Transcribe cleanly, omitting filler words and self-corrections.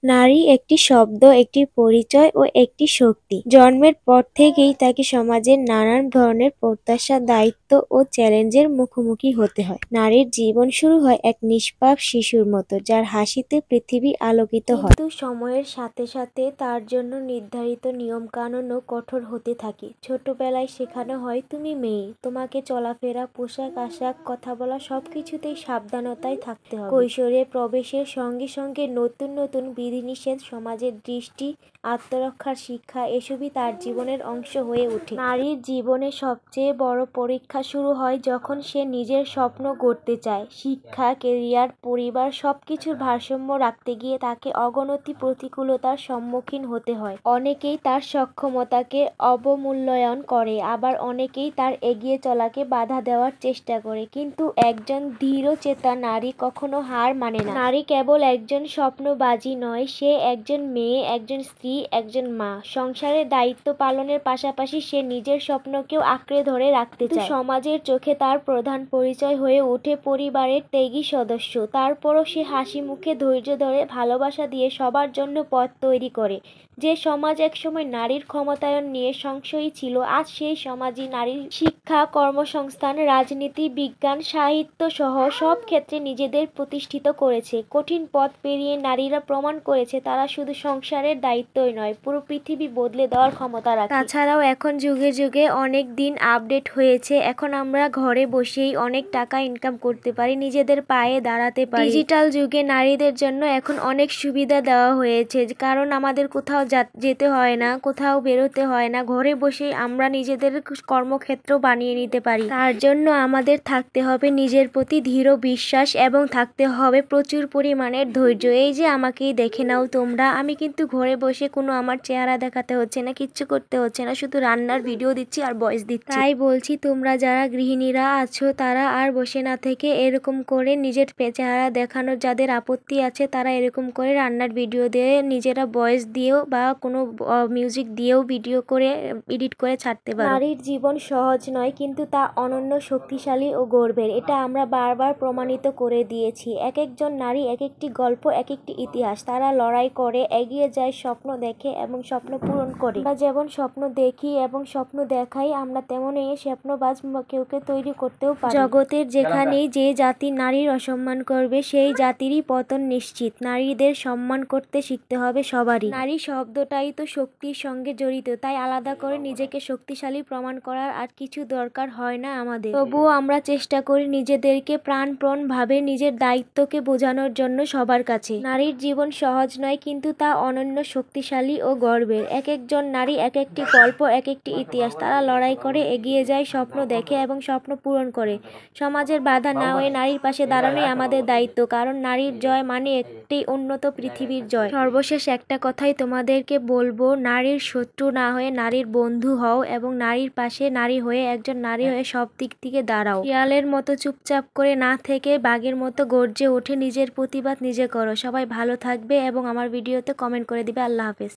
নারী একটি শব্দ, একটি পরিচয় ও একটি শক্তি। জন্মের পর থেকেই তাকে সমাজের নানান ধরনের প্রত্যাশা, দায়িত্ব ও চ্যালেঞ্জের মুখোমুখি হতে হয়। নারীর জীবন শুরু হয় এক নিষ্পাপ শিশুর মতো, যার হাসিতে পৃথিবী আলোকিত হয়। কিন্তু সময়ের সাথে সাথে তার জন্য নির্ধারিত নিয়মকানুনও কঠোর হতে থাকে। ছোটবেলায় শেখানো হয়, তুমি মেয়ে, তোমাকে চলাফেরা, পোশাক আশাক, কথা বলা সবকিছুতেই সাবধানতায় থাকতে হবে। কৈশোরে প্রবেশের সঙ্গে সঙ্গে নতুন নতুন বিধিনিষেধ, সমাজের দৃষ্টি, আত্মরক্ষার শিক্ষা এসবই তার জীবনের অংশ হয়ে ওঠে। নারীর জীবনে সবচেয়ে বড় পরীক্ষা শুরু হয় যখন সে নিজের স্বপ্ন গড়তে চায়। শিক্ষা, কেরিয়ার, পরিবার সবকিছুর ভারসাম্য রাখতে গিয়ে তাকে অগণিত প্রতিকূলতার সম্মুখীন হতে হয়। অনেকেই তার সক্ষমতাকে অবমূল্যায়ন করে, আবার অনেকেই তার এগিয়ে চলাকে বাধা দেওয়ার চেষ্টা করে। কিন্তু একজন দৃঢ়চেতা নারী কখনো হার মানে না। নারী কেবল একজন স্বপ্নবাজি নয়, সে একজন মেয়ে, একজন স্ত্রী, একজন মা। সংসারের দায়িত্ব পালনের পাশাপাশি সে নিজের স্বপ্নকেও আঁকড়ে ধরে রাখতে চায়। সমাজের চোখে তার প্রধান পরিচয় হয়ে ওঠে পরিবারের ত্যাগী সদস্য। তারপরও সে হাসি মুখে ধৈর্য ধরে, ভালোবাসা দিয়ে সবার জন্য পথ তৈরি করে। যে সমাজ একসময় নারীর ক্ষমতায়ন নিয়ে সংশয়ী ছিল, আজ সেই সমাজই নারীর শিক্ষা, কর্মসংস্থান, রাজনীতি, বিজ্ঞান, সাহিত্য সহ সব ক্ষেত্রে নিজেদের প্রতিষ্ঠিত করেছে। কঠিন পথ পেরিয়ে নারীরা প্রমাণ করেছে তারা শুধু সংসারের দায়িত্বই নয়, পুরো পৃথিবী বদলে দেওয়ার ক্ষমতা রাখে। তাছাড়াও এখন যুগে যুগে অনেক দিন আপডেট হয়েছে। এখন আমরা ঘরে বসেই অনেক টাকা ইনকাম করতে পারি, নিজেদের পায়ে দাঁড়াতে পারি। ডিজিটাল যুগে নারীদের জন্য এখন অনেক সুবিধা দেওয়া হয়েছে, কারণ আমাদের কোথাও যেতে হয় না, কোথাও বেরোতে হয় না। ঘরে বসেই আমরা নিজেদের কর্মক্ষেত্র বানিয়ে নিতে পারি। তার জন্য আমাদের থাকতে হবে নিজের প্রতি দৃঢ় বিশ্বাস এবং থাকতে হবে প্রচুর পরিমাণের ধৈর্য। এই যে আমাকেই দেখে নাও তোমরা, আমি কিন্তু ঘরে বসে কোনো আমার চেহারা দেখাতে হচ্ছে না, কিচ্ছু করতে হচ্ছে না, শুধু রান্নার ভিডিও দিচ্ছি আর ভয়েস দিচ্ছি। তাই বলছি, তোমরা যারা গৃহিণীরা আছো তারা আর বসে না থেকে এরকম করে নিজের চেহারা দেখানোর যাদের আপত্তি আছে, তারা এরকম করে রান্নার ভিডিও দিয়ে নিজেরা ভয়েস দিয়েও বা কোনো মিউজিক দিয়েও ভিডিও করে এডিট করে ছাড়তে পারো। নারীর জীবন সহজ নয়, কিন্তু তা অনন্য, শক্তিশালী ও গর্বের। এটা আমরা বারবার প্রমাণিত করে দিয়েছি। এক একজন নারী এক একটি গল্প, এক একটি ইতিহাস। তারা লড়াই করে, এগিয়ে যায়, স্বপ্ন দেখে এবং স্বপ্ন পূরণ করে। আমরা যেমন স্বপ্ন দেখি এবং স্বপ্ন দেখাই, আমরা তেমনই স্বপ্নবাজ কেউ তৈরি করতেও পারি। জগতের যেখানেই যে জাতি নারীর অসম্মান করবে, সেই জাতিরই পতন নিশ্চিত। নারীদের সম্মান করতে শিখতে হবে সবারই। নারী শব্দটাই তো শক্তির সঙ্গে জড়িত, তাই আলাদা করে নিজেকে শক্তিশালী প্রমাণ করার আর কিছু দরকার হয় না আমাদের। তবুও আমরা চেষ্টা করি নিজেদেরকে প্রাণপণ ভাবে নিজের দায়িত্বকে বোঝানোর জন্য সবার কাছে। নারীর জীবন সহজ নয়, কিন্তু তা অনন্য, শক্তিশালী ও গর্বের। এক একজন নারী এক একটি গল্প, এক একটি ইতিহাস। তারা লড়াই করে, এগিয়ে যায়, স্বপ্ন দেখে এবং স্বপ্ন পূরণ করে। সমাজের বাধা না হয়ে নারীর পাশে দাঁড়ানোই আমাদের দায়িত্ব, কারণ নারীর জয় মানে একটি উন্নত পৃথিবীর জয়। সর্বশেষ একটা কথাই তোমাদেরকে বলবো, নারীর শত্রু না হয়ে নারীর বন্ধু হও এবং নারীর পাশে নারী হয়ে, একজন নারী হয়ে সব দিক থেকে দাঁড়াও। শিয়ালের মতো চুপচাপ করে না থেকে বাঘের মতো গর্জে ওঠে, নিজের প্রতিবাদ নিজে করো। সবাই ভালো থাকবে এবং আমার ভিডিওতে কমেন্ট করে দিবে। আল্লাহ হাফেজ।